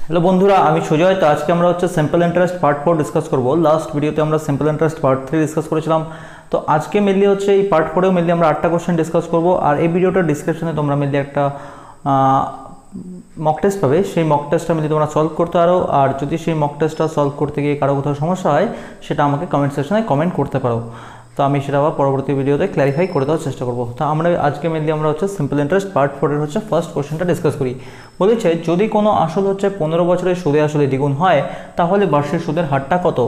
Hello বন্ধুরা, আমি সুজয়। তো আজকে আমরা হচ্ছে সিম্পল ইন্টারেস্ট পার্ট 4 ডিসকাস করব। লাস্ট ভিডিওতে আমরা সিম্পল ইন্টারেস্ট পার্ট 3 ডিসকাস করেছিলাম। তো আজকে মেনলি হচ্ছে এই পার্ট 4এও মেনলি আমরা 8টা কোশ্চেন ডিসকাস করব। আর এই ভিডিওটার ডিসক্রিপশনে তোমরা মেনলি একটা মক টেস্ট পাবে, সেই মক টেস্টটা মেনলি তোমরা সলভ করতে পারো। আর যদি সেই মক টেস্টটা সলভ করতে গিয়ে কারো কোথাও সমস্যা হয়, সেটা আমাকে কমেন্ট সেকশনে কমেন্ট করতে পারো। তো আমি সেটা আবার পরবর্তী ভিডিওতে ক্ল্যারিফাই করে দেওয়ার চেষ্টা করব। তো আমরা আজকে মেনলি আমরা হচ্ছে সিম্পল ইন্টারেস্ট পার্ট 4 এর হচ্ছে ফার্স্ট কোশ্চেনটা ডিসকাস করি। বলেছে যদি কোনো আসল হচ্ছে 15 বছরের সুদে আসলে দ্বিগুণ হয়, তাহলে বার্ষিক সুদের হারটা কত?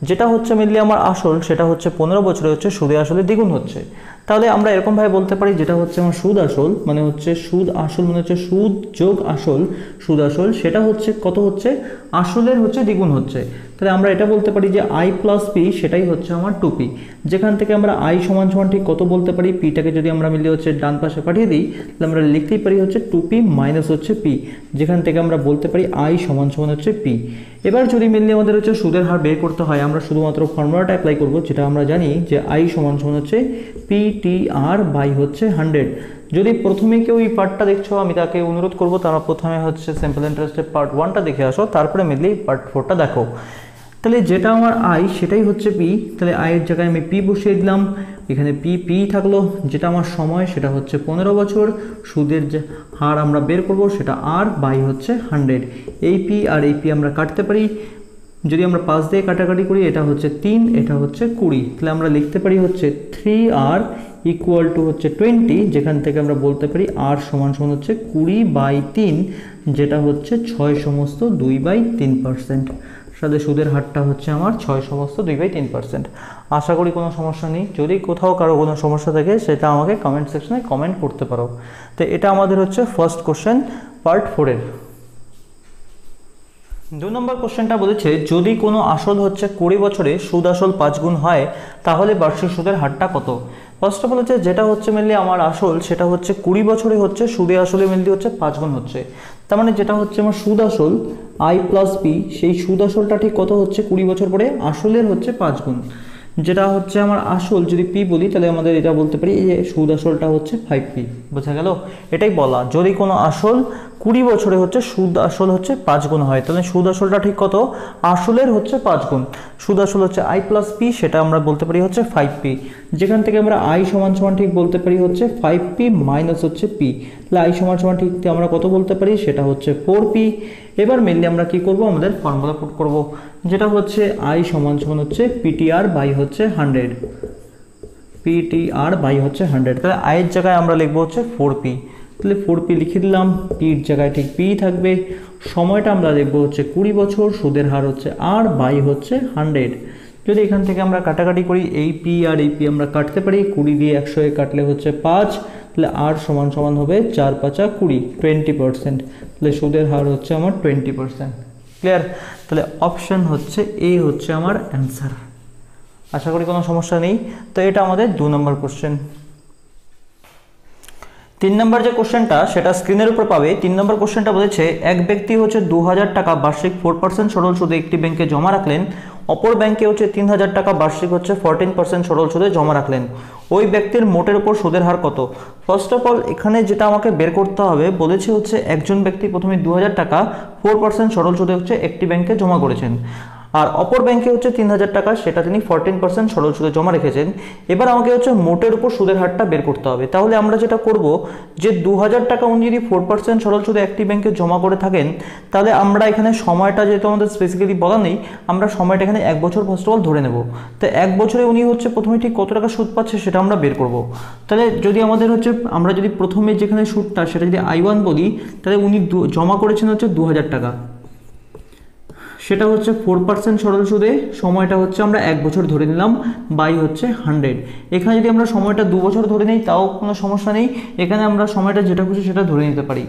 যেটা হচ্ছে মেনলি আমার আসল, সেটা হচ্ছে 15 বছরে হচ্ছে সুদে আসলে দ্বিগুণ হচ্ছে। তাহলে আমরা এরকমভাবে বলতে পারি, যেটা হচ্ছে আমার সুদ আসল মানে হচ্ছে সুদ আসল মানে হচ্ছে সুদ যোগ আসল, সুদ আসল সেটা হচ্ছে কত হচ্ছে? আসলের হচ্ছে দ্বিগুণ হচ্ছে। তাহলে আমরা এটা বলতে পারি যে আই প্লাস পি সেটাই হচ্ছে আমার 2p। যেখান থেকে আমরা আই সমান সমান ঠিক কত বলতে পারি, পিটাকে যদি আমরা মিলিয়ে হচ্ছে ডান পাশে পাঠিয়ে দিই, তাহলে আমরা লিখতেই পারি হচ্ছে 2p মাইনাস হচ্ছে p, যেখান থেকে আমরা বলতে পারি আই সমান সমান হচ্ছে p। এবার যদি মিললে আমাদের হচ্ছে সুদের হার বের করতে হয়, আমরা শুধুমাত্র ফর্মুলাটা অ্যাপ্লাই করব, যেটা আমরা জানি যে আই সমান সমান হচ্ছে PTR বাই হচ্ছে 100। যদি প্রথমে কেউ এই পার্টটা দেখছো, আমি তাকে অনুরোধ করবো তারা প্রথমে হচ্ছে সিম্পল ইন্টারেস্টের পার্ট 1টা দেখে আসো, তারপরে মেনলি পার্ট 4টা দেখো। তাহলে যেটা আমার আই সেটাই হচ্ছে পি, তাহলে আয়ের জায়গায় আমি পি বসিয়ে দিলাম, এখানে পি থাকলো। যেটা আমার সময় সেটা হচ্ছে 15 বছর, সুদের যে হার আমরা বের করব সেটা আর বাই হচ্ছে 100। এই পি আর এই পি আমরা কাটতে পারি, যদি আমরা 5 দিয়ে কাটাকাটি করি, এটা হচ্ছে 3, এটা হচ্ছে 20। তাহলে আমরা লিখতে পারি হচ্ছে 3r ইকুয়াল টু হচ্ছে 20, যেখান থেকে আমরা বলতে পারি আর সমান সমান হচ্ছে 20/3, যেটা হচ্ছে 6 সমস্ত 2/3%। সাথে সুদের হারটা হচ্ছে আমার 6 সমস্ত 2/3%। আশা করি কোনো সমস্যা নেই। যদি কোথাও কারো কোনো সমস্যা থাকে, সেটা আমাকে কমেন্ট সেকশনে কমেন্ট করতে পারো। তো এটা আমাদের হচ্ছে ফার্স্ট কোশ্চেন পার্ট 4 এর। 2 নম্বর কোশ্চেনটা বলেছে যদি কোনো আসল হচ্ছে 20 বছরে সুদ আসল 5 গুণ হয়, তাহলে বার্ষিক সুদের হারটা কত? ফার্স্ট অফ অল হচ্ছে যেটা হচ্ছে মেনলি আমার আসল, সেটা হচ্ছে 20 বছরে হচ্ছে সুদে আসলে মেনলি হচ্ছে 5 গুণ হচ্ছে। তার মানে যেটা হচ্ছে আমার সুদ আসল আই প্লাস পি, সেই সুদ আসলটা ঠিক কত হচ্ছে 20 বছর পরে আসলের হচ্ছে 5 গুণ। যেটা হচ্ছে আমার আসল যদি পি বলি, তাহলে আমাদের এটা বলতে পারি যে সুদ আসলটা হচ্ছে 5p। বোঝা গেল? এটাই বলা, যদি কোনো আসল 20 বছরে হচ্ছে সুদ আসল হচ্ছে 5 গুণ হয়, তাহলে সুদ আসলটা ঠিক কত? আসলের হচ্ছে 5 গুণ। সুদ আসল হচ্ছে আই প্লাস পি, সেটা আমরা বলতে পারি হচ্ছে 5p। যেখান থেকে আমরা আই সমান সমান ঠিক বলতে পারি হচ্ছে 5p মাইনাস হচ্ছে পি। তাহলে আই সমান সমান ঠিক আমরা কত বলতে পারি, সেটা হচ্ছে 4p। এবার মেনলি আমরা কি করব, আমাদের ফর্মুলা পুট করব, যেটা হচ্ছে আই সমান সমান হচ্ছে PTR বাই হচ্ছে 100, PTR বাই হচ্ছে 100। তাহলে আয়ের জায়গায় আমরা লিখবো হচ্ছে 4p, তাহলে 4p লিখে দিলাম, পির জায়গায় ঠিক পি থাকবে। সময়টা আমরা লিখবো হচ্ছে 20 বছর, সুদের হার হচ্ছে আর বাই হচ্ছে 100। যদি এখান থেকে আমরা কাটাকাটি করি, এই পি আর এই পি আমরা কাটতে পারি, 20 দিয়ে 100 কাটলে হচ্ছে 5, তাহলে আর সমান সমান হবে 4 5 20, 20%। তাহলে সুদের হার হচ্ছে আমার 20%। ক্লিয়ার? তাহলে অপশন হচ্ছে এ হচ্ছে আমার অ্যান্সার। আশা করি কোনো সমস্যা নেই। তো এটা আমাদের 2 নম্বর কোশ্চেন। 3 নম্বর যে কোশ্চেনটা সেটা স্ক্রিনের উপর পাবে। 3 নম্বর কোশ্চেনটা বলেছে এক ব্যক্তি হচ্ছে 2000 টাকা বার্ষিক 4% সরল সুদে একটি ব্যাংকে জমা রাখলেন, অপর ব্যাংকে হচ্ছে 3000 টাকা বার্ষিক হচ্ছে 14% সরল সুদে জমা রাখলেন। ওই ব্যক্তির মোটের উপর সুদের হার কত? ফার্স্ট অফ অল এখানে যেটা আমাকে বের করতে হবে, বলেছে হচ্ছে একজন ব্যক্তি প্রথমে 2000 টাকা 4% সরল সুদে হচ্ছে একটি ব্যাংকে জমা করেছেন, আর অপর ব্যাংকে হচ্ছে 3000 টাকা, সেটা তিনি 14% সরল সুদে জমা রেখেছেন। এবার আমাকে হচ্ছে মোটের উপর সুদের হারটা বের করতে হবে। তাহলে আমরা যেটা করব, যে 2000 টাকা উনি যদি 4% সরল সুদে একটি ব্যাংকে জমা করে থাকেন, তাহলে আমরা এখানে সময়টা যেহেতু আমাদের স্পেসিফিক্যালি বলা নেই, আমরা সময়টা এখানে 1 বছর ফার্স্ট অফ অল ধরে নেব। তো 1 বছরে উনি হচ্ছে প্রথমে ঠিক কত টাকা সুদ পাচ্ছে সেটা আমরা বের করব। তাহলে যদি আমাদের হচ্ছে আমরা যদি প্রথমে যেখানে সুদটা সেটা যদি I1 বলি, তাহলে উনি জমা করেছেন হচ্ছে 2000 টাকা, সেটা হচ্ছে 4% সরল সুদে, সময়টা হচ্ছে আমরা 1 বছর ধরে নিলাম বাই হচ্ছে 100। এখানে যদি আমরা সময়টা 2 বছর ধরে নিই তাও কোনো সমস্যা নেই, এখানে আমরা সময়টা যেটা খুশি সেটা ধরে নিতে পারি।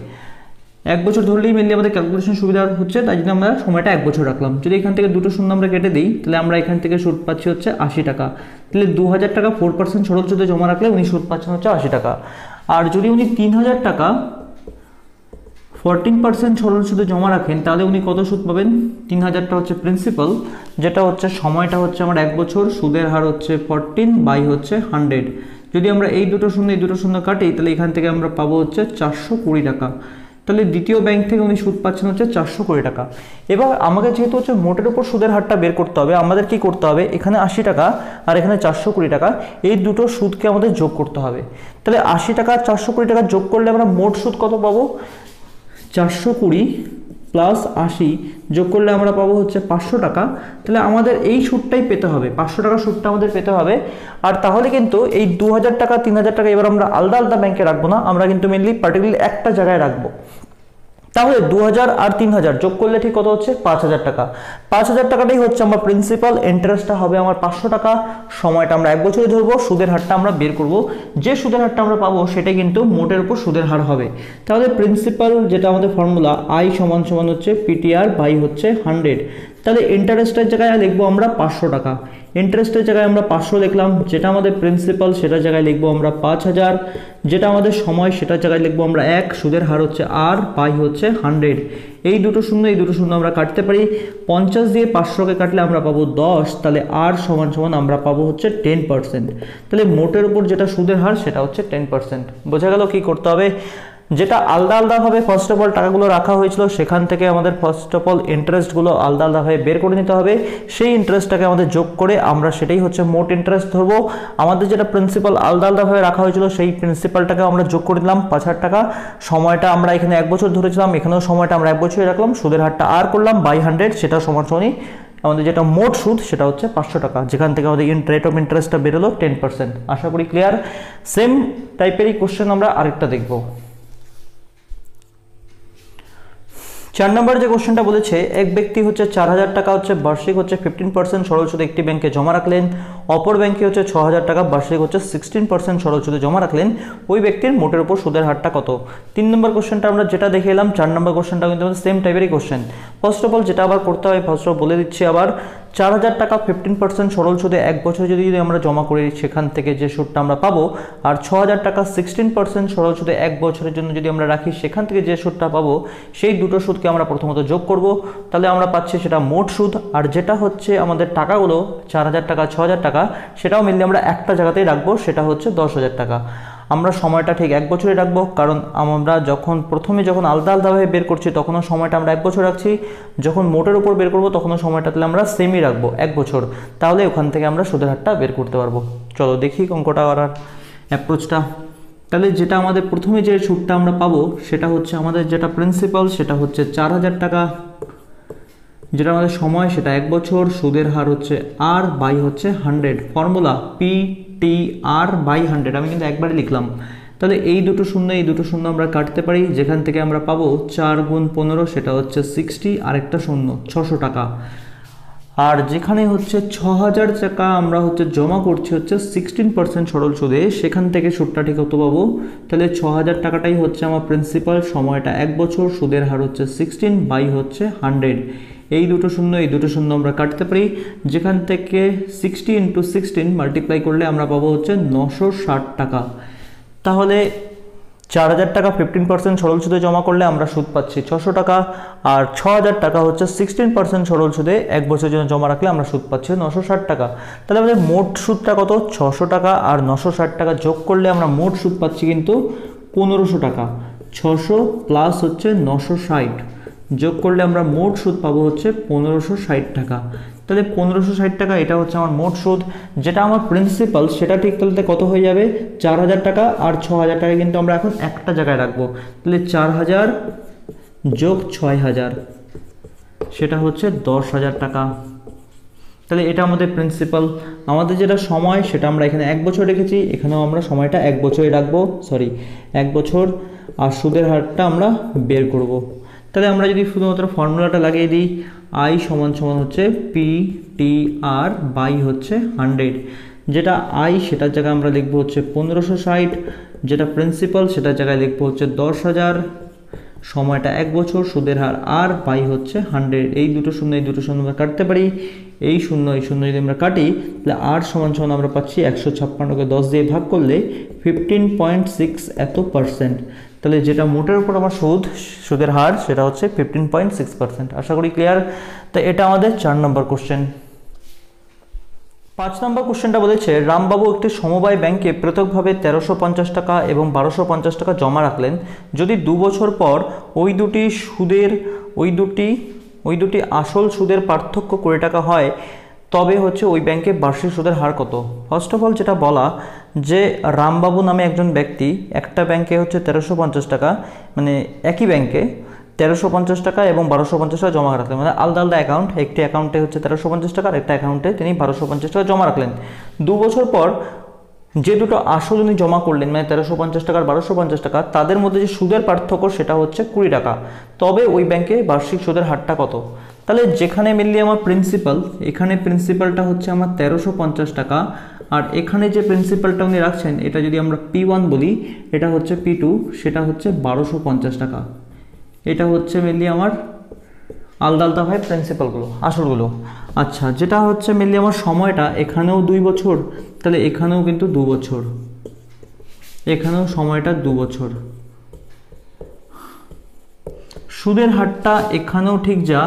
1 বছর ধরলেই মেনলি আমাদের ক্যালকুলেশন সুবিধা হচ্ছে, তাই জন্য আমরা সময়টা 1 বছর রাখলাম। যদি এখান থেকে দুটো শূন্য আমরা কেটে দিই, তাহলে আমরা এখান থেকে সুদ পাচ্ছি হচ্ছে 80 টাকা। তাহলে 2000 টাকা 4% সরল সুদে জমা রাখলে উনি সুদ পাচ্ছেন হচ্ছে 80 টাকা। আর যদি উনি 3000 টাকা 14% সরল সুদে জমা রাখেন, তাহলে উনি কত সুদ পাবেন? 3000টা হচ্ছে প্রিন্সিপাল, যেটা হচ্ছে সময়টা হচ্ছে আমার 1 বছর, সুদের হার হচ্ছে 14 বাই হচ্ছে 100, যদি আমরা এই দুটো শূন্য কাটি তাহলে এখান থেকে আমরা পাবো হচ্ছে 420 টাকা। তাহলে দ্বিতীয় ব্যাংক থেকে উনি সুদ পাচ্ছেন হচ্ছে 420 টাকা। এবার আমাকে যেহেতু হচ্ছে মোটের উপর সুদের হারটা বের করতে হবে, আমাদের কি করতে হবে, এখানে 80 টাকা আর এখানে 420 টাকা, এই দুটো সুদকে আমাদের যোগ করতে হবে। তাহলে 80 টাকা আর 420 টাকা যোগ করলে আমরা মোট সুদ কত পাবো, 420 প্লাস 80 যোগ করলে আমরা পাবো হচ্ছে 500 টাকা। তাহলে আমাদের এই সুদটাই পেতে হবে, 500 টাকা সুদটা আমাদের পেতে হবে। আর তাহলে কিন্তু এই 2000 টাকা 3000 টাকা এবার আমরা আলাদা আলাদা ব্যাংকে রাখবো না, আমরা কিন্তু মেনলি পার্টিকুলারলি একটা জায়গায় রাখবো। তাহলে 2000 আর 3000 যোগ করলে ঠিক কত হচ্ছে, 5000 টাকা। 5000 টাকাটাই হচ্ছে আমার প্রিন্সিপাল, ইন্টারেস্টটা হবে আমার 500 টাকা। সময়টা আমরা 1 বছরে ধরবো, সুদের হারটা আমরা বের করব। যে সুদের হারটা আমরা পাবো সেটাই কিন্তু মোটের উপর সুদের হার হবে। তাহলে প্রিন্সিপাল যেটা আমাদের ফর্মুলা আই সমান সমান হচ্ছে পিটিআর বাই হচ্ছে 100। তাহলে ইন্টারেস্টের জায়গায় লিখবো আমরা 500 টাকা, ইন্টারেস্টের জায়গায় আমরা 500 লিখলাম, যেটা আমাদের প্রিন্সিপাল সেটার জায়গায় লিখবো আমরা 5000, যেটা আমাদের সময় সেটার জায়গায় লিখবো আমরা 1, সুদের হার হচ্ছে আর বাই হচ্ছে 100। এই দুটো শূন্য আমরা কাটতে পারি, 50 দিয়ে 500কে কাটলে আমরা পাবো 10, তাহলে আর সমান সমান আমরা পাবো হচ্ছে 10%। তাহলে মোটের উপর যেটা সুদের হার সেটা হচ্ছে 10%। বোঝা গেল কি করতে হবে, যেটা আলাদা আলাদাভাবে ফার্স্ট অফ অল টাকাগুলো রাখা হয়েছিল সেখান থেকে আমাদের ফার্স্ট অফ অল ইন্টারেস্টগুলো আলাদা আলাদাভাবে বের করে নিতে হবে। সেই ইন্টারেস্টটাকে আমাদের যোগ করে আমরা সেটাই হচ্ছে মোট ইন্টারেস্ট ধরবো। আমাদের যেটা প্রিন্সিপাল আলাদা আলাদাভাবে রাখা হয়েছিল সেই প্রিন্সিপালটাকে আমরা যোগ করে দিলাম 5000 টাকা। সময়টা আমরা এখানে 1 বছর ধরেছিলাম, এখানেও সময়টা আমরা 1 বছরে রাখলাম, সুদের হারটা আর করলাম বাই 100, সেটা সমান সমানই আমাদের যেটা মোট সুদ সেটা হচ্ছে 500 টাকা, যেখান থেকে আমাদের রেট অফ ইন্টারেস্টটা বেরোলো 10%। আশা করি ক্লিয়ার। সেম টাইপেরই কোশ্চেন আমরা আরেকটা দেখবো। 4 নম্বর যে কোশ্চেনটা বলেছে, এক ব্যক্তি হচ্ছে 4000 টাকা হচ্ছে বার্ষিক হচ্ছে 15% সরল সুদে একটি ব্যাংকে জমা রাখলেন, অপর ব্যাংকে হচ্ছে 6000 টাকা বার্ষিক হচ্ছে 16% সরল সুদে জমা রাখলেন, ওই ব্যক্তির মোটের উপর সুদের হারটা কত। 3 নম্বর কোশ্চেনটা আমরা যেটা দেখে এলাম, 4 নম্বর কোশ্চেনটা কিন্তু আমাদের সেম টাইপেরই কোশ্চেন। ফার্স্ট অফ অল যেটা আবার করতে হয়, ফার্স্ট অফ বলে দিচ্ছি আবার, 4000 টাকা 15% সরল সুদে 1 বছরে যদি আমরা জমা করি সেখান থেকে যে সুদটা আমরা পাবো, আর 6000 টাকা 16% সরল সুদে 1 বছরের জন্য যদি আমরা রাখি সেখান থেকে যে সুদটা পাবো, সেই দুটো সুদকে আমরা প্রথমত যোগ করব। তাহলে আমরা পাচ্ছি সেটা মোট সুদ। আর যেটা হচ্ছে আমাদের টাকাগুলো 4000 টাকা 6000 টাকা, সেটাও মিললে আমরা একটা জায়গাতেই রাখবো, সেটা হচ্ছে 10000 টাকা। আমরা সময়টা ঠিক 1 বছরে রাখবো, কারণ আমরা প্রথমে যখন আলাদা আলাদাভাবে বের করছি তখনও সময়টা আমরা 1 বছর রাখছি, যখন মোটের উপর বের করবো তখনও সময়টা তাহলে আমরা সেমই রাখবো 1 বছর। তাহলে ওখান থেকে আমরা সুদের হারটা বের করতে পারবো। চলো দেখি অঙ্কটা করার অ্যাপ্রোচটা। তাহলে যেটা আমাদের প্রথমে যে সুদটা আমরা পাবো সেটা হচ্ছে আমাদের যেটা প্রিন্সিপাল সেটা হচ্ছে 4000 টাকা, যেটা আমাদের সময় সেটা 1 বছর, সুদের হার হচ্ছে আর বাই হচ্ছে 100, ফর্মুলা PTR বাই 100, আমি কিন্তু একবারে লিখলাম। তাহলে এই দুটো শূন্য আমরা কাটতে পারি, যেখান থেকে আমরা পাবো 4 গুণ 15 সেটা হচ্ছে 60, আর একটা শূন্য 600 টাকা। আর যেখানে হচ্ছে 6000 টাকা আমরা হচ্ছে জমা করছি হচ্ছে 16% সরল সুদে, সেখান থেকে সুদটা ঠিক কত পাবো, তাহলে 6000 টাকাটাই হচ্ছে আমার প্রিন্সিপাল, সময়টা 1 বছর, সুদের হার হচ্ছে 16 বাই হচ্ছে 100। এই দুটো শূন্য আমরা কাটতে পারি, যেখান থেকে 60 × 16 মাল্টিপ্লাই করলে আমরা পাবো হচ্ছে 960 টাকা। তাহলে 4000 টাকা 15% সরল সুদে জমা করলে আমরা সুদ পাচ্ছি 600 টাকা, আর 6000 টাকা হচ্ছে 16% সরল সুদে 1 বছরের জন্য জমা রাখলে আমরা সুদ পাচ্ছি 960 টাকা। তাহলে আমাদের মোট সুদটা কত, 600 টাকা আর 960 টাকা যোগ করলে আমরা মোট সুদ পাচ্ছি কিন্তু 1500 টাকা। 600 প্লাস হচ্ছে 960 যোগ করলে আমরা মোট সুদ পাবো হচ্ছে 1560 টাকা। তাহলে 1560 টাকা এটা হচ্ছে আমার মোট সুদ, যেটা আমার প্রিন্সিপাল সেটা ঠিক তাহলে কত হয়ে যাবে, 4000 টাকা আর 6000 টাকা কিন্তু আমরা এখন একটা জায়গায় রাখবো। তাহলে 4000 যোগ 6000 সেটা হচ্ছে 10000 টাকা। তাহলে এটা আমাদের প্রিন্সিপাল। আমাদের যেটা সময় সেটা আমরা এখানে 1 বছর রেখেছি, এখানেও আমরা সময়টা 1 বছরে রাখবো, 1 বছর, আর সুদের হারটা আমরা বের করব। তাহলে আমরা যদি শুধুমাত্র ফর্মুলাটা লাগিয়ে দিই, আই সমান সমান হচ্ছে PTR বাই হচ্ছে 100, যেটা আই সেটার জায়গায় আমরা লিখবো হচ্ছে 1560, যেটা প্রিন্সিপাল সেটার জায়গায় লিখবো হচ্ছে 10000, সময়টা 1 বছর, সুদের হার আর বাই হচ্ছে 100। এই দুটো শূন্য আমরা কাটতে পারি, এই শূন্য যদি আমরা কাটি তাহলে আর সমান সমান আমরা পাচ্ছি 156কে 10 দিয়ে ভাগ করলে 15.6 এত %। তাহলে যেটা মোটের উপর আমার সুদের হার সেটা হচ্ছে 15.6%। আশা করি ক্লিয়ার। তো এটা আমাদের 4 নম্বর কোশ্চেন। 5 নম্বর কোশ্চেনটা বলেছে রামবাবু একটি সমবায় ব্যাংকে পৃথকভাবে 1350 টাকা এবং 1250 টাকা জমা রাখলেন। যদি 2 বছর পর ওই দুটি আসল সুদের পার্থক্য 20 টাকা হয়, তবে হচ্ছে ওই ব্যাংকে বার্ষিক সুদের হার কত? ফার্স্ট অফ অল যেটা বলা যে রামবাবু নামে একজন ব্যক্তি একটা ব্যাংকে হচ্ছে 1350 টাকা, মানে একই ব্যাংকে 1350 টাকা এবং 1250 টাকা জমা রাখলেন, মানে আলাদা আলাদা অ্যাকাউন্ট, একটি অ্যাকাউন্টে হচ্ছে 1350 টাকা আর একটা অ্যাকাউন্টে তিনি 1250 টাকা জমা রাখলেন। 2 বছর পর যে দুটো আসল উনি জমা করলেন, মানে 1350 টাকা আর 1250 টাকা, তাদের মধ্যে যে সুদের পার্থক্য সেটা হচ্ছে 20 টাকা, তবে ওই ব্যাংকে বার্ষিক সুদের হারটা কত? তাহলে যেখানে মেনলি আমার প্রিন্সিপাল, এখানে প্রিন্সিপালটা হচ্ছে আমার 1350 টাকা, আর এখানে যে প্রিন্সিপালটা উনি রাখছেন এটা যদি আমরা P1 বলি, এটা হচ্ছে P2, সেটা হচ্ছে 1250 টাকা। এটা হচ্ছে মেনলি আমার আলাদা আলাদা হয় প্রিন্সিপালগুলো, আসলগুলো। আচ্ছা, যেটা হচ্ছে মেনলি আমার সময়টা, এখানেও 2 বছর, তাহলে এখানেও কিন্তু 2 বছর, এখানেও সময়টা 2 বছর। সুদের হারটা এখানেও ঠিক যা,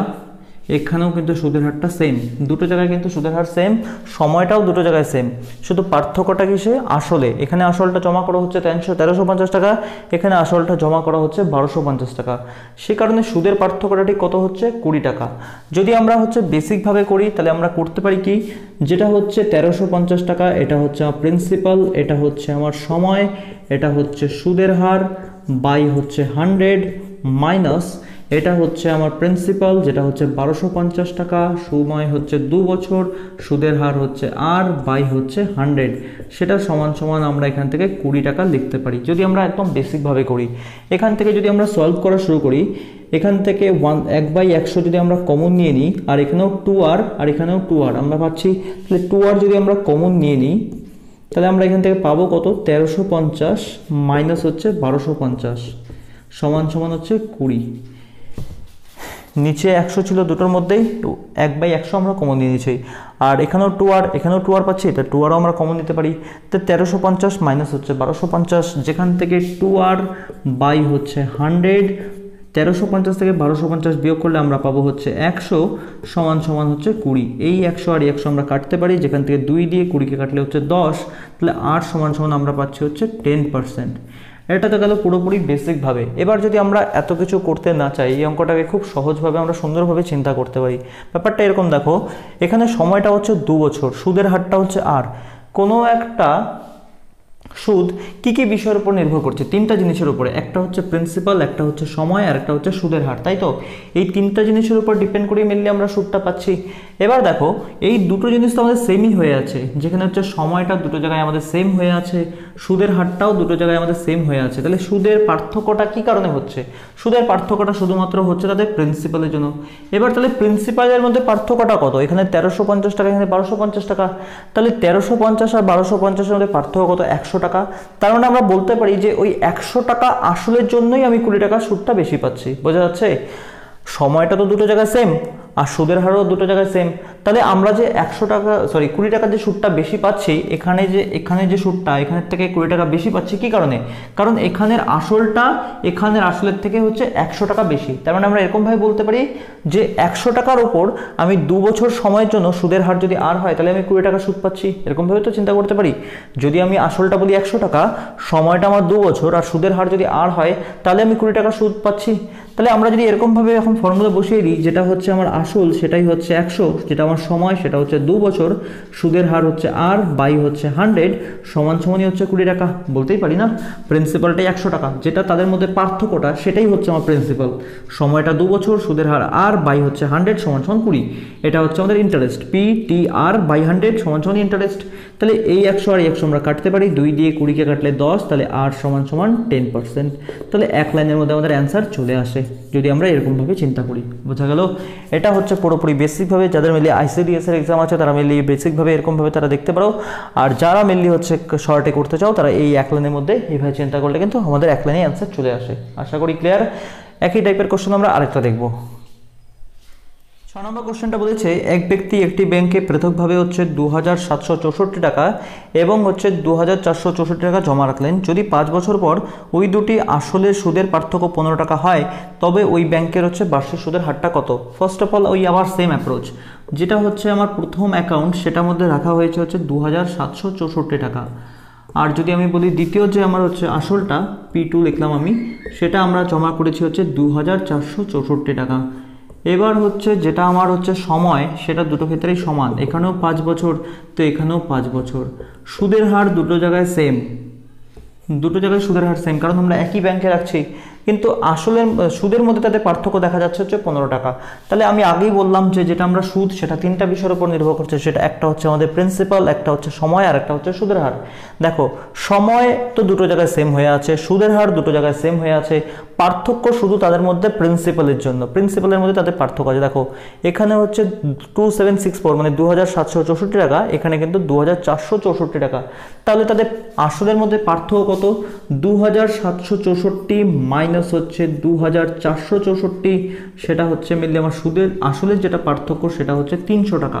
এখানেও কিন্তু সুদের হারটা সেম, দুটো জায়গায় কিন্তু সুদের হার সেম, সময়টাও দুটো জায়গায় সেম, শুধু পার্থক্যটা কিসে? আসলে এখানে আসলটা জমা করা হচ্ছে 1350 টাকা, এখানে আসলটা জমা করা হচ্ছে 1250 টাকা, সে কারণে সুদের পার্থক্যটা ঠিক কত হচ্ছে? 20 টাকা। যদি আমরা হচ্ছে বেসিকভাবে করি তাহলে আমরা করতে পারি কি, যেটা হচ্ছে 1350 টাকা, এটা হচ্ছে আমার প্রিন্সিপাল, এটা হচ্ছে আমার সময়, এটা হচ্ছে সুদের হার, বাই হচ্ছে 100 মাইনাস এটা হচ্ছে আমার প্রিন্সিপাল যেটা হচ্ছে 1250 টাকা, সময় হচ্ছে 2 বছর, সুদের হার হচ্ছে আর বাই হচ্ছে 100, সেটা সমান সমান আমরা এখান থেকে 20 টাকা লিখতে পারি যদি আমরা একদম বেসিকভাবে করি। এখান থেকে যদি আমরা সলভ করা শুরু করি, এখান থেকে 1/100 যদি আমরা কমন নিয়ে নিই, আর এখানেও 2r আর এখানেও 2r আমরা পাচ্ছি, তাহলে 2r যদি আমরা কমন নিয়ে নিই তাহলে আমরা এখান থেকে পাবো কত? 1350 মাইনাস হচ্ছে 1250 সমান সমান হচ্ছে 20। নিচে 100 ছিল দুটোর মধ্যেই, 1/100 আমরা কমন নিয়ে নিয়েছি, আর এখানেও 2r পাচ্ছি, এটা 2rও আমরা কমন নিতে পারি। তো 1350 মাইনাস হচ্ছে 1250, যেখান থেকে 2r বাই হচ্ছে 100, 1350 থেকে 1250 বিয়োগ করলে আমরা পাবো হচ্ছে 100 সমান সমান হচ্ছে 20। এই 100 আর 100 আমরা কাটতে পারি, যেখান থেকে 2 দিয়ে 20কে কাটলে হচ্ছে 10, তাহলে r সমান সমান আমরা পাচ্ছি হচ্ছে 10%। এটা তো গেল পুরোপুরি বেসিকভাবে। এবার যদি আমরা এত কিছু করতে না চাই, এই অঙ্কটাকে খুব সহজভাবে আমরা সুন্দরভাবে চিন্তা করতে পারি। ব্যাপারটা এরকম দেখো, এখানে সময়টা হচ্ছে 2 বছর, সুদের হারটা হচ্ছে আর, কোনো একটা সুদ কি কি বিষয়ের উপর নির্ভর করছে? 3টা জিনিসের উপরে, একটা হচ্ছে প্রিন্সিপাল, একটা হচ্ছে সময়, আর একটা হচ্ছে সুদের হার, তাই তো? এই 3টা জিনিসের উপর ডিপেন্ড করে মেনলি আমরা সুদটা পাচ্ছি। এবার দেখো এই দুটো জিনিস তো আমাদের সেমই হয়ে আছে, যেখানে হচ্ছে সময়টা দুটো জায়গায় আমাদের সেম হয়ে আছে, সুদের হারটাও দুটো জায়গায় আমাদের সেম হয়ে আছে, তাহলে সুদের পার্থক্যটা কি কারণে হচ্ছে? সুদের পার্থক্যটা শুধুমাত্র হচ্ছে তাদের প্রিন্সিপালের জন্য। এবার তাহলে প্রিন্সিপালের মধ্যে পার্থক্যটা কত? এখানে 1350 টাকা, এখানে 1250 টাকা, তাহলে 1350 আর 1250-এর মধ্যে পার্থক্য কত? 100 টাকা। তার মানে আমরা বলতে পারি যে ওই 100 টাকা আসলের জন্যই আমি 20 টাকা সুদটা বেশি পাচ্ছি। বোঝা যাচ্ছে? সময়টা তো দুটো জায়গায় সেম আর সুদের হারও দুটো জায়গায় সেম, তাহলে আমরা যে 20 টাকার যে সুদটা বেশি পাচ্ছি, এখানে যে সুদটা এখানের থেকে 20 টাকা বেশি পাচ্ছি, কি কারণে? কারণ এখানের আসলের থেকে হচ্ছে 100 টাকা বেশি। তার মানে আমরা এরকমভাবে বলতে পারি যে 100 টাকার ওপর আমি 2 বছর সময়ের জন্য সুদের হার যদি আর হয় তাহলে আমি 20 টাকা সুদ পাচ্ছি, এরকমভাবে তো চিন্তা করতে পারি। যদি আমি আসলটা বলি 100 টাকা, সময়টা আমার 2 বছর, আর সুদের হার যদি আর হয় তাহলে আমি 20 টাকা সুদ পাচ্ছি। তাহলে আমরা যদি এরকমভাবে এখন ফর্মুলা বসিয়ে দিই, যেটা হচ্ছে আমার আসল সেটাই হচ্ছে 100, যেটা আমার সময় সেটা হচ্ছে 2 বছর, সুদের হার হচ্ছে আর বাই হচ্ছে 100 সমান সমানই হচ্ছে 20 টাকা। বলতেই পারি না প্রিন্সিপালটাই 100 টাকা, যেটা তাদের মধ্যে পার্থক্যটা সেটাই হচ্ছে আমার প্রিন্সিপাল, সময়টা 2 বছর, সুদের হার আর বাই হচ্ছে 100 সমান সমান 20। এটা হচ্ছে আমাদের ইন্টারেস্ট, PTR বাই 100 সমান সমান ইন্টারেস্ট। তাহলে এই 100 আর 100 আমরা কাটতে পারি, 2 দিয়ে 20কে কাটলে 10, তাহলে আর সমান সমান 10%। তাহলে এক লাইনের মধ্যে আমাদের অ্যান্সার চলে আসে যদি আমরা এরকমভাবে চিন্তা করি। বোঝা গেল? এটা হচ্ছে পুরোপুরি বেসিকভাবে, যাদের মেনলি ICDS এর এক্সাম আছে তারা মেনলি বেসিকভাবে এরকমভাবে তারা দেখতে পারো, আর যারা মেনলি হচ্ছে শর্টে করতে চাও তারা এই এক লাইনের মধ্যে এইভাবে চিন্তা করলে কিন্তু আমাদের এক লাইনে অ্যান্সার চলে আসে। আশা করি ক্লিয়ার। একই টাইপের কোশ্চেন আমরা আরেকটা দেখব। 6 নম্বর কোশ্চেনটা বলেছে এক ব্যক্তি একটি ব্যাংকে পৃথকভাবে হচ্ছে 2764 টাকা এবং হচ্ছে 2464 টাকা জমা রাখলেন। যদি 5 বছর পর ওই দুটি আসলের সুদের পার্থক্য 15 টাকা হয় তবে ওই ব্যাংকের হচ্ছে বার্ষিক সুদের হারটা কত? ফার্স্ট অফ অল ওই আবার সেম অ্যাপ্রোচ, যেটা হচ্ছে আমার প্রথম অ্যাকাউন্ট সেটার মধ্যে রাখা হয়েছে হচ্ছে 2764 টাকা। আর যদি আমি বলি দ্বিতীয় যে আমার হচ্ছে আসলটা P2 লিখলাম আমি, সেটা আমরা জমা করেছি হচ্ছে 2464 টাকা। এবার হচ্ছে যেটা আমার হচ্ছে সময় সেটা দুটো ক্ষেত্রেই সমান, এখানেও 5 বছর তো এখানেও 5 বছর। সুদের হার দুটো জায়গায় সেম, দুটো জায়গায় সুদের হার সেম, কারণ আমরা একই ব্যাংকে রাখছি, কিন্তু আসলে সুদের মধ্যে তাদের পার্থক্য দেখা যাচ্ছে হচ্ছে 15 টাকা। তাহলে আমি আগেই বললাম যে যেটা আমরা সুদ সেটা তিনটা বিষয়ের উপর নির্ভর করছে, সেটা একটা হচ্ছে আমাদের প্রিন্সিপাল, একটা হচ্ছে সময়, আর একটা হচ্ছে সুদের হার। দেখো সময় তো দুটো জায়গায় সেম হয়ে আছে, সুদের হার দুটো জায়গায় সেম হয়ে আছে, পার্থক্য শুধু তাদের মধ্যে প্রিন্সিপালের জন্য, প্রিন্সিপালের মধ্যে তাদের পার্থক্য আছে। দেখো এখানে হচ্ছে 2764 মানে 2764 টাকা, এখানে কিন্তু 2464 টাকা। তাহলে তাদের আসলের মধ্যে পার্থক্য কত? 2764 মাইনাস হচ্ছে 2464, সেটা হচ্ছে মিললে আমার সুদের আসলের যেটা পার্থক্য সেটা হচ্ছে 300 টাকা।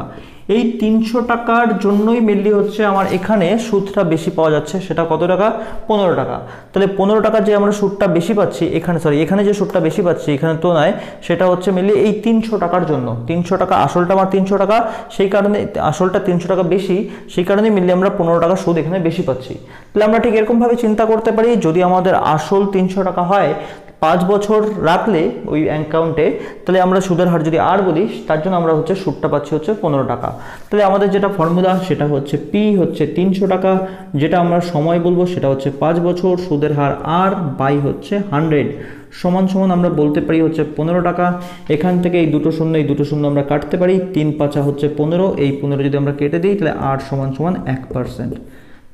এই 300 টাকার জন্যই মিললি হচ্ছে আমার এখানে সুদটা বেশি পাওয়া যাচ্ছে, সেটা কত টাকা? 15 টাকা। তাহলে 15 টাকা যে আমরা সুদটা বেশি পাচ্ছি এখানে, এখানে যে সুদটা বেশি পাচ্ছি এখানে তুলনায়, সেটা হচ্ছে মিললি এই 300 টাকার জন্য। 300 টাকা আসলটা আমার 300 টাকা, সেই কারণে আসলটা 300 টাকা বেশি, সেই কারণে মিললে আমরা 15 টাকা সুদ এখানে বেশি পাচ্ছি। তাহলে আমরা ঠিক এরকমভাবে চিন্তা করতে পারি, যদি আমাদের আসল 300 টাকা হয় 5 বছর রাখলে ওই অ্যাকাউন্টে, তাহলে আমরা সুদের হার যদি আর বলি তার জন্য আমরা হচ্ছে সুদটা পাচ্ছি হচ্ছে 15 টাকা। তাহলে আমাদের যেটা ফর্মুলা সেটা হচ্ছে P হচ্ছে 300 টাকা, যেটা আমরা সময় বলবো সেটা হচ্ছে 5 বছর, সুদের হার আর বাই হচ্ছে 100 সমান সমান আমরা বলতে পারি হচ্ছে 15 টাকা। এখান থেকে এই দুটো শূন্য আমরা কাটতে পারি, 3 5 হচ্ছে 15, এই 15 যদি আমরা কেটে দিই তাহলে আর সমান সমান 1%।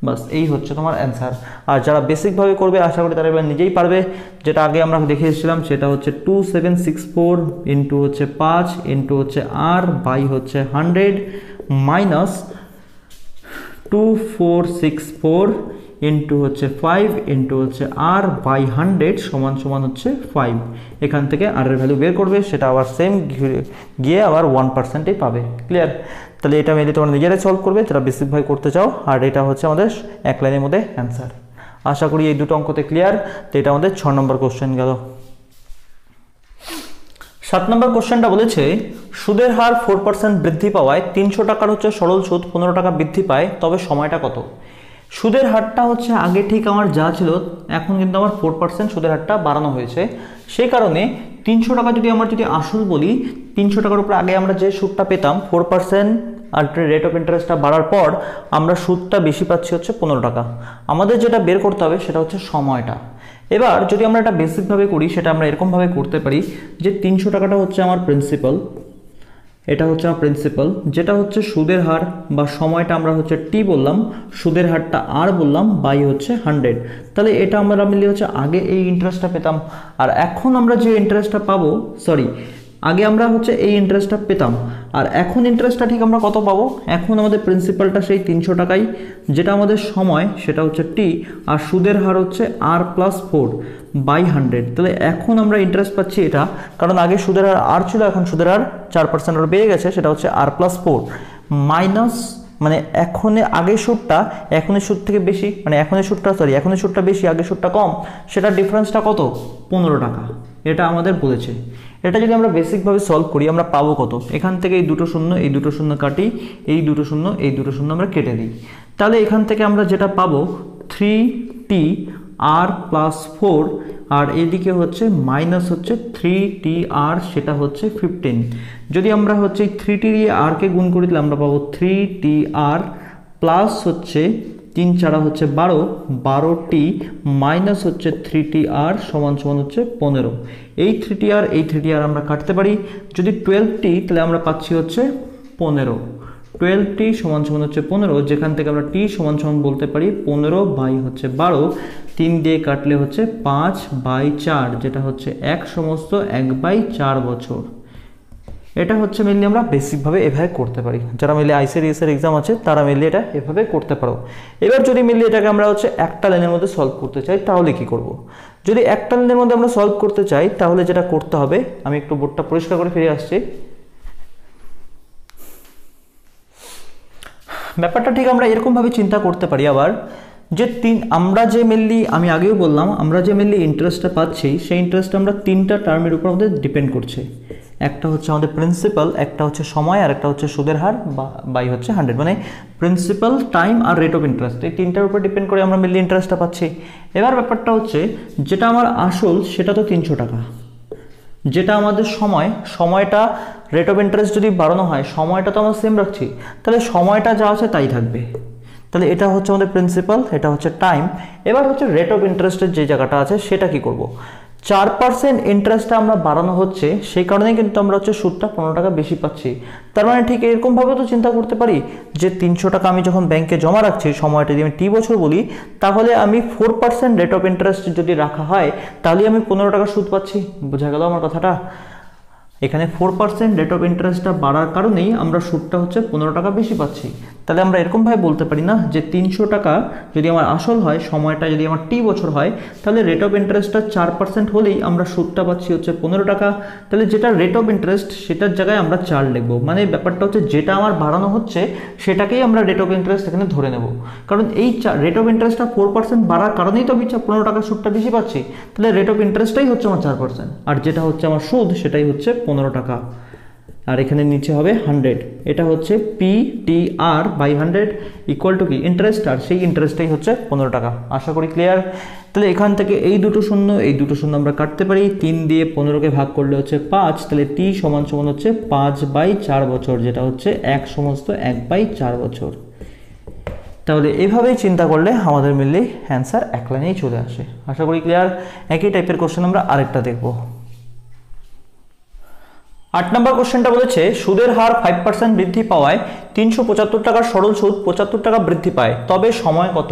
বাস এই হচ্ছে তোমার অ্যান্সার। আর যারা বেসিকভাবে করবে আশা করি তারা এবার নিজেই পারবে। যেটা আগে আমরা দেখে এসেছিলাম সেটা হচ্ছে 2764 ইন্টু হচ্ছে 5 ইন্টু হচ্ছে আর বাই হচ্ছে 100 মাইনাস 2464 ইন্টু হচ্ছে 5 ইন্টু হচ্ছে আর বাই 100 সমান সমান হচ্ছে 5। এখান থেকে আর এর ভ্যালু বের করবে, সেটা আবার সেম গিয়ে আবার 1%ই পাবে। ক্লিয়ার? তাহলে এটা মেলে তোমরা নিজেরাই সলভ করবে যারা বেসিকভাবে করতে চাও, আর এটা হচ্ছে আমাদের এক লাইনের মধ্যে অ্যান্সার। আশা করি এই দুটো অঙ্কতে ক্লিয়ার। তো এটা আমাদের 6 নম্বর কোশ্চেন গেল। 7 নম্বর কোশ্চেনটা বলেছে সুদের হার 4% বৃদ্ধি পাওয়ায় 300 টাকার হচ্ছে সরল সুদ 15 টাকা বৃদ্ধি পায়, তবে সময়টা কত? সুদের হারটা হচ্ছে আগে ঠিক আমার যা ছিল, এখন কিন্তু আমার 4% সুদের হারটা বাড়ানো হয়েছে। সেই কারণে 300 টাকা যদি আসল বলি, 300 টাকার উপর আগে আমরা যে সুদটা পেতাম 4% আর রেট অফ ইন্টারেস্টটা বাড়ার পর আমরা সুদটা বেশি পাচ্ছি হচ্ছে 15 টাকা। আমাদের যেটা বের করতে হবে সেটা হচ্ছে সময়টা। এবার যদি আমরা এটা বেসিকভাবে করি, সেটা আমরা এরকমভাবে করতে পারি যে 300 টাকাটা হচ্ছে আমার প্রিন্সিপাল, এটা হচ্ছে আমার প্রিন্সিপাল, যেটা হচ্ছে সুদের হার বা সময়টা আমরা হচ্ছে টি বললাম, সুদের হারটা আর বললাম, বাই হচ্ছে 100। তাহলে এটা আমরা মিলে হচ্ছে আগে এই ইন্টারেস্টটা পেতাম, আর এখন আমরা যে ইন্টারেস্টটা পাবো, আগে আমরা হচ্ছে এই ইন্টারেস্টটা পেতাম, আর এখন ইন্টারেস্টটা ঠিক আমরা কত পাবো? এখন আমাদের প্রিন্সিপালটা সেই 300 টাকাই, যেটা আমাদের সময় সেটা হচ্ছে টি, আর সুদের হার হচ্ছে আর প্লাস 4 বাই 100। তাহলে এখন আমরা ইন্টারেস্ট পাচ্ছি এটা, কারণ আগে সুদের হার আর ছিল, এখন সুদের হার 4% আরও বেড়ে গেছে, সেটা হচ্ছে আর প্লাস 4 মাইনাস, মানে আগের সুদটা এখনের সুদ থেকে বেশি, মানে এখনের সুদটা বেশি, আগের সুদটা কম, সেটার ডিফারেন্সটা কত? 15 টাকা। এটা আমাদের বলেছে। এটা যদি আমরা বেসিকভাবে সলভ করি আমরা পাবো কত? এখান থেকে এই দুটো শূন্য কাটি, এই দুটো শূন্য আমরা কেটে দিই, তাহলে এখান থেকে আমরা যেটা পাবো 3t আর প্লাস 4, আর এদিকে হচ্ছে মাইনাস হচ্ছে 3t আর, সেটা হচ্ছে 15। যদি আমরা হচ্ছে 3t দিয়ে আর কে গুণ করে দিলে আমরা পাবো 3t আর প্লাস হচ্ছে 3 4 হচ্ছে 12t মাইনাস হচ্ছে 3t আর সমান সমান হচ্ছে 15। এই 3t আর আমরা কাটতে পারি, যদি 12t তাহলে আমরা পাচ্ছি হচ্ছে 15। 12t সমান সমান হচ্ছে 15, যেখান থেকে আমরা t সমান সমান বলতে পারি 15 বাই হচ্ছে 12, 3 দিয়ে কাটলে হচ্ছে 5/4, যেটা হচ্ছে 1/4 বছর। এটা হচ্ছে মেনলি আমরা বেসিকভাবে এভাবে করতে পারি। যারা মেনলি আইসিডিএস এর এক্সাম আছে তারা মেনলি এটা এভাবে করতে পারো। এবার যদি মেনলি এটাকে আমরা হচ্ছে একটা লাইনের মধ্যে সলভ করতে চাই তাহলে কি করব? যদি একটা লাইনের মধ্যে আমরা সলভ করতে চাই তাহলে যেটা করতে হবে, আমি একটু বোর্ডটা পরিষ্কার করে ফিরে আসছি। ব্যাপারটা ঠিক আমরা এরকমভাবে চিন্তা করতে পারি আবার যে আমরা যে মেনলি আমি আগেও বললাম আমরা যে মেনলি ইন্টারেস্টটা পাচ্ছি সেই ইন্টারেস্টটা আমরা তিনটা টার্মের উপর আমাদের ডিপেন্ড করছে। একটা হচ্ছে আমাদের প্রিন্সিপাল, একটা হচ্ছে সময়, আর একটা হচ্ছে সুদের হার বাই হচ্ছে 100, মানে প্রিন্সিপাল, টাইম আর রেট অফ ইন্টারেস্ট, এই তিনটার উপর ডিপেন্ড করে আমরা মেনলি ইন্টারেস্টটা পাচ্ছি। এবার ব্যাপারটা হচ্ছে যেটা আমার আসল সেটা তো 300 টাকা, যেটা আমাদের সময়টা রেট অফ ইন্টারেস্ট যদি বাড়ানো হয় সময়টা তো আমরা সেম রাখছি, তাহলে সময়টা যা আছে তাই থাকবে। তাহলে এটা হচ্ছে আমাদের প্রিন্সিপাল, এটা হচ্ছে টাইম। এবার হচ্ছে রেট অফ ইন্টারেস্টের যে জায়গাটা আছে সেটা কি করব, 4% ইন্টারেস্টটা আমরা বাড়ানো হচ্ছে, সেই কারণেই কিন্তু আমরা হচ্ছে সুদটা 15 টাকা বেশি পাচ্ছি। তার মানে ঠিক এরকমভাবে তো চিন্তা করতে পারি যে 300 টাকা আমি যখন ব্যাংকে জমা রাখছি, সময়টা যদি আমি টি বছর বলি, তাহলে আমি 4% রেট অফ ইন্টারেস্ট যদি রাখা হয় তাহলে আমি 15 টাকা সুদ পাচ্ছি। বোঝা গেল আমার কথাটা? এখানে 4% রেট অফ ইন্টারেস্টটা বাড়ার কারণেই আমরা সুদটা হচ্ছে 15 টাকা বেশি পাচ্ছি। তাহলে আমরা এরকমভাবে বলতে পারি না যে 300 টাকা যদি আমার আসল হয়, সময়টা যদি আমার টি বছর হয়, তাহলে রেট অফ ইন্টারেস্টটা 4% হলেই আমরা সুদটা পাচ্ছি হচ্ছে 15 টাকা। তাহলে যেটা রেট অফ ইন্টারেস্ট সেটার জায়গায় আমরা 4 লিখবো, মানে ব্যাপারটা হচ্ছে যেটা আমার বাড়ানো হচ্ছে সেটাকেই আমরা রেট অফ ইন্টারেস্ট এখানে ধরে নেব, কারণ এই রেট অফ ইন্টারেস্টটা 4% বাড়ার কারণেই তো আমি 15 টাকা সুদটা বেশি পাচ্ছি। তাহলে রেট অফ ইন্টারেস্টটাই হচ্ছে আমার 4%, আর যেটা হচ্ছে আমার সুদ সেটাই হচ্ছে 15 টাকা। আর এখানে নিচে হবে 100, এটা হচ্ছে PTR বাই 100 ইকুয়াল টু কি ইন্টারেস্ট, আর সেই ইন্টারেস্টটাই হচ্ছে 15 টাকা। আশা করি ক্লিয়ার। তাহলে এখান থেকে এই দুটো শূন্য আমরা কাটতে পারি, 3 দিয়ে 15কে ভাগ করলে হচ্ছে 5, তাহলে T সমান হচ্ছে 5/4 বছর, যেটা হচ্ছে 1/4 বছর। তাহলে এইভাবেই চিন্তা করলে আমাদের মিললেই অ্যান্সার এক লাইনেই চলে আসে। আশা করি ক্লিয়ার। একই টাইপের কোশ্চেন আমরা আরেকটা দেখব। 8 নম্বর কোশ্চেনটা বলেছে সুদের হার 5% বৃদ্ধি পাওয়ায় 375 টাকার সরল সুদ 75 টাকা বৃদ্ধি পায়, তবে সময় কত?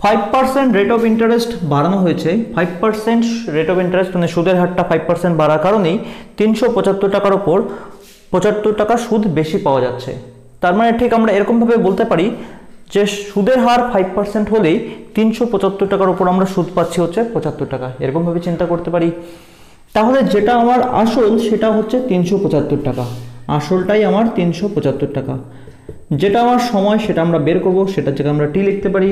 5% রেট অফ ইন্টারেস্ট বাড়ানো হয়েছে, 5% রেট অফ ইন্টারেস্ট মানে সুদের হারটা 5% বাড়ার কারণেই 375 টাকার ওপর 75 টাকা সুদ বেশি পাওয়া যাচ্ছে। তার মানে ঠিক আমরা এরকমভাবে বলতে পারি যে সুদের হার 5% হলেই 375 টাকার উপর আমরা সুদ পাচ্ছি হচ্ছে 75 টাকা, এরকমভাবে চিন্তা করতে পারি। তাহলে যেটা আমার আসল সেটা হচ্ছে 375 টাকা, আসলটাই আমার 375 টাকা। যেটা আমার সময় সেটা আমরা বের করব, সেটার জায়গায় আমরা টি লিখতে পারি।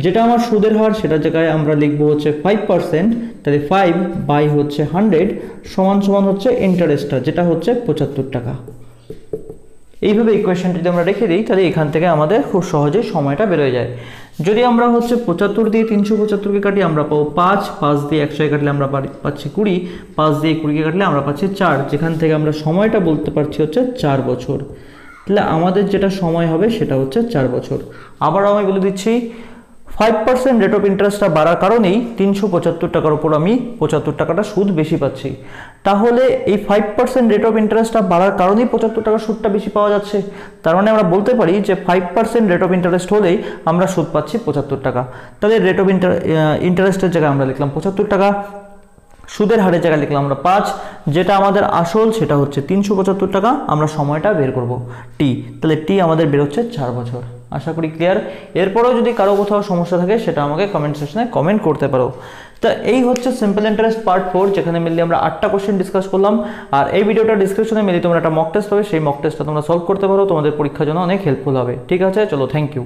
যেটা আমার সুদের হার সেটার জায়গায় আমরা লিখবো হচ্ছে 5%, তাহলে 5/100 সমান হচ্ছে ইন্টারেস্টটা, যেটা হচ্ছে 75 টাকা। এইভাবে ইকুয়েশনটা যদি আমরা রেখে দিই তাহলে এখান থেকে আমাদের খুব সহজেই সময়টা বেরোয় যায়। যদি আমরা হচ্ছে 75 দিয়ে 375কে কাটি আমরা পাবো 5 দিয়ে 100 কাটলে আমরা পাচ্ছি 20, 5 দিয়ে 20কে কাটলে আমরা পাচ্ছি 4, যেখান থেকে আমরা সময়টা বলতে পারছি হচ্ছে 4 বছর। তাহলে আমাদের যেটা সময় হবে সেটা হচ্ছে 4 বছর। আবারও আমি বলে দিচ্ছি 5% রেট অফ ইন্টারেস্টটা বাড়ার কারণেই 375 টাকার উপর আমি 75 টাকাটা সুদ বেশি পাচ্ছি। তাহলে এই 5% রেট অফ ইন্টারেস্টটা বাড়ার কারণেই 75 টাকা সুদটা বেশি পাওয়া যাচ্ছে। তার মানে আমরা বলতে পারি যে 5% রেট অফ ইন্টারেস্ট হলেই আমরা সুদ পাচ্ছি 75 টাকা। তাহলে রেট অফ ইন্টারেস্টের জায়গায় আমরা লিখলাম 75 টাকা, সুদের হারের জায়গায় লিখলাম আমরা 5, যেটা আমাদের আসল সেটা হচ্ছে 375 টাকা, আমরা সময়টা বের করব টি, তাহলে টি আমাদের বের হচ্ছে 4 বছর। আশা করি ক্লিয়ার। এরপরেও যদি কারো কোথাও সমস্যা থাকে সেটা আমাকে কমেন্ট সেকশনে কমেন্ট করতে পারো। তো এই হচ্ছে সিম্পল ইন্টারেস্ট পার্ট 4, যেখানে মিললে আমরা 8টা কোশ্চেন ডিসকাস করলাম। আর এই ভিডিওটা ডিসক্রিপশনে মিলে তোমরা একটা মক টেস্ট পাবে, সেই মক টেস্টটা তোমরা সলভ করতে পারো, তোমাদের পরীক্ষার জন্য অনেক হেল্পফুল হবে। ঠিক আছে, চলো, থ্যাংক ইউ।